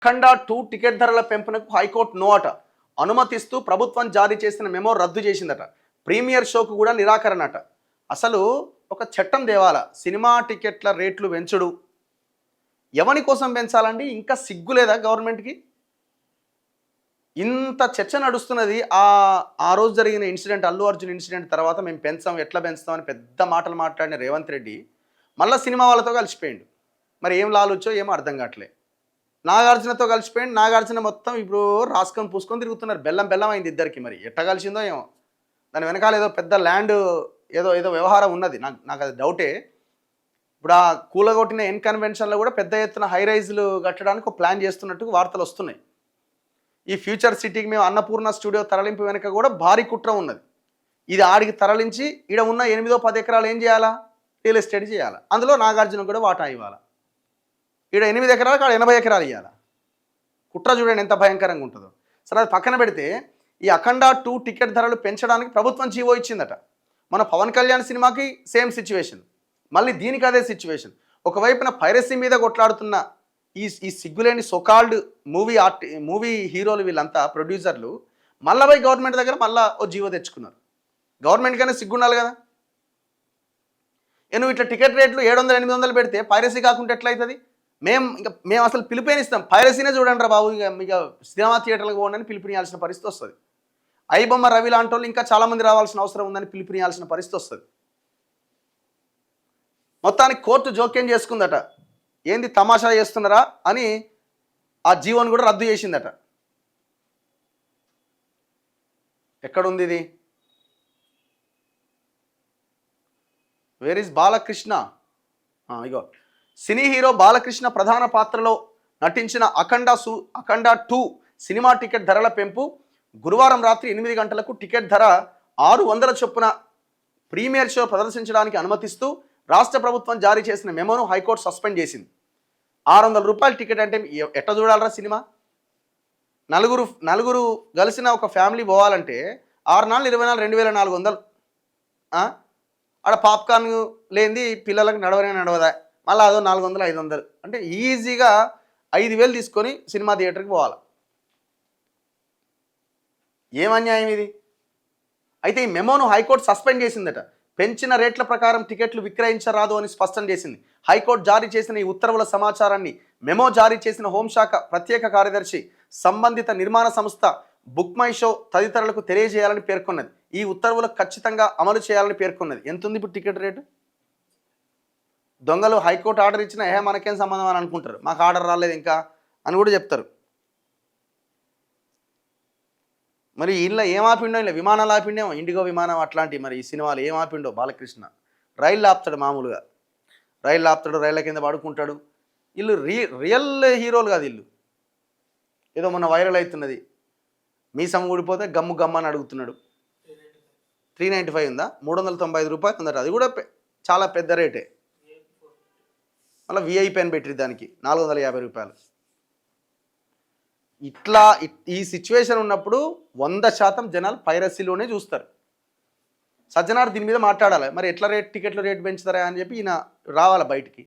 అఖండ 2 ticket ధరల పెంపునకు high court no అట. అనుమతిస్తూ ప్రభుత్వం జారీ చేసిన మెమో రద్దు చేసిందట. ప్రీమియర్ షోకు కూడా నిరాకరణ అట. అసలు ఒక చట్టం తేవాలా, సినిమా టికెట్ల రేట్లు పెంచుడు ఎవరి కోసం పెంచాలండి? ఇంకా సిగ్గు లేదా గవర్నమెంట్కి? ఇంత చర్చ నడుస్తున్నది. ఆ రోజు జరిగిన ఇన్సిడెంట్, అల్లు అర్జున్ ఇన్సిడెంట్ తర్వాత మేము పెంచాం, ఎట్లా పెంచుతాం అని పెద్ద మాటలు మాట్లాడిన రేవంత్ రెడ్డి మళ్ళీ సినిమా వాళ్ళతో కలిసిపోయిండు. మరి ఏం లాలుచో ఏమో అర్థం కావట్లే. నాగార్జునతో కలిసిపోయింది. నాగార్జున మొత్తం ఇప్పుడు రాసుకొని పూసుకొని తిరుగుతున్నారు. బెల్లం బెల్లం అయింది ఇద్దరికి. మరి ఎట్ట కలిసిందో ఏమో. దాని వెనకాల ఏదో పెద్ద ల్యాండ్ ఏదో వ్యవహారం ఉన్నది. నాకు అది డౌటే. ఇప్పుడు ఆ కూలగొట్టిన ఎన్ కన్వెన్షన్లో కూడా పెద్ద ఎత్తున హై రైజులు కట్టడానికి ఒక ప్లాన్ చేస్తున్నట్టు వార్తలు వస్తున్నాయి. ఈ ఫ్యూచర్ సిటీకి మేము అన్నపూర్ణ స్టూడియో తరలింపు వెనుక కూడా భారీ కుట్ర ఉన్నది. ఇది ఆడికి తరలించి ఈడ ఉన్న 8-10 ఎకరాలు ఏం చేయాలా? రియల్ ఎస్టేట్ చేయాలి. అందులో నాగార్జున కూడా వాటా ఇవ్వాలి. ఈడ 8 ఎకరాలు కాడ 80 ఎకరాలు ఇవ్వాలి. కుట్ర చూడండి ఎంత భయంకరంగా ఉంటుందో. సరే, అది పక్కన పెడితే ఈ అఖండ 2 టికెట్ ధరలు పెంచడానికి ప్రభుత్వం జీవో ఇచ్చిందట. మన పవన్ కళ్యాణ్ సినిమాకి సేమ్ సిచ్యువేషన్, మళ్ళీ దీనికి అదే సిచ్యువేషన్. ఒకవైపున పైరసీ మీద కొట్లాడుతున్న ఈ సిగ్గులేని సోకాల్డ్ మూవీ హీరోలు వీళ్ళంతా ప్రొడ్యూసర్లు మళ్ళీ పోయి గవర్నమెంట్ దగ్గర మళ్ళీ ఓ జీవో తెచ్చుకున్నారు. గవర్నమెంట్కైనా సిగ్గుండాలి కదా. నువ్వు ఇట్లా టికెట్ రేట్లు 700-800 పెడితే పైరసీ కాకుండా ఎట్లయితుంది? మేము అసలు పిలుపునిస్తాం. పైరసీనే చూడండి రా బాబు, ఇక సినిమా థియేటర్లకు పోండి పిలుపునియాల్సిన పరిస్థితి వస్తుంది. ఐబొమ్మ రవి లాంటి వాళ్ళు ఇంకా చాలామంది రావాల్సిన అవసరం ఉందని పిలుపునియాల్సిన పరిస్థితి వస్తుంది. మొత్తానికి కోర్టు జోక్యం చేసుకుందట. ఏంది తమాషా చేస్తున్నారా అని ఆ జీవోని కూడా రద్దు చేసిందట. ఎక్కడుంది ఇది? Where is Balakrishna? Ego, cine hero Balakrishna ప్రధాన పాత్రలో నటించిన అఖండ 2 సినిమా టికెట్ ధరల పెంపు. గురువారం రాత్రి 8 గంటలకు టికెట్ ధర 600 చొప్పున ప్రీమియర్ షో ప్రదర్శించడానికి అనుమతిస్తూ రాష్ట్ర ప్రభుత్వం జారీ చేసిన మెమోను హైకోర్టు సస్పెండ్ చేసింది. 600 రూపాయల టికెట్ అంటే ఎట్ట చూడాలరా సినిమా? నలుగురు కలిసిన ఒక ఫ్యామిలీ పోవాలంటే 6 నాళ్ళు 24,400. ఆడ పాప్కార్న్ లేనిది పిల్లలకు నడవదా, మళ్ళీ అదో 400-500 అంటే ఈజీగా 5,000 తీసుకొని సినిమా థియేటర్కి పోవాలి. ఏం అన్యాయం ఇది? అయితే ఈ మెమోను హైకోర్టు సస్పెండ్ చేసిందట. పెంచిన రేట్ల ప్రకారం టికెట్లు విక్రయించరాదు అని స్పష్టం చేసింది. హైకోర్టు జారీ చేసిన ఈ ఉత్తర్వుల సమాచారాన్ని మెమో జారీ చేసిన హోంశాఖ ప్రత్యేక కార్యదర్శి సంబంధిత నిర్మాణ సంస్థ బుక్ మై షో తదితరులకు తెలియజేయాలని పేర్కొన్నది. ఈ ఉత్తర్వులకు ఖచ్చితంగా అమలు చేయాలని పేర్కొన్నది. ఎంత ఉంది ఇప్పుడు టికెట్ రేటు? దొంగలు హైకోర్టు ఆర్డర్ ఇచ్చినా మనకేం సంబంధం అని అనుకుంటారు. మాకు ఆర్డర్ రాలేదు ఇంకా అని కూడా చెప్తారు. మరి ఇలా ఏం ఆపిండో, ఇలా విమానాలు ఆపిండేమో, ఇండిగో విమానం అట్లాంటివి. మరి ఈ సినిమాలు ఏం ఆపిండో బాలకృష్ణ. రైళ్ళు ఆపుతాడు, మామూలుగా రైళ్ళు ఆపుతాడు, రైళ్ళ కింద పడుకుంటాడు. వీళ్ళు రియల్ హీరోలు కాదు. వీళ్ళు ఏదో మొన్న వైరల్ అవుతున్నది, మీసం ఊడిపోతే గమ్ము అని అడుగుతున్నాడు. 395 ఉందా? 395 రూపాయలు ఉందట. అది కూడా చాలా పెద్ద రేటే. మళ్ళీ విఐపి అని పెట్టి దానికి 450 రూపాయలు. ఇట్లా ఈ సిచ్యువేషన్ ఉన్నప్పుడు 100% జనాలు పైరసీలోనే చూస్తారు. సజ్జనార్ దీని మీద మాట్లాడాలి. మరి ఎట్లా టికెట్ల రేటు పెంచుతారా అని చెప్పి ఈయన రావాలి బయటికి.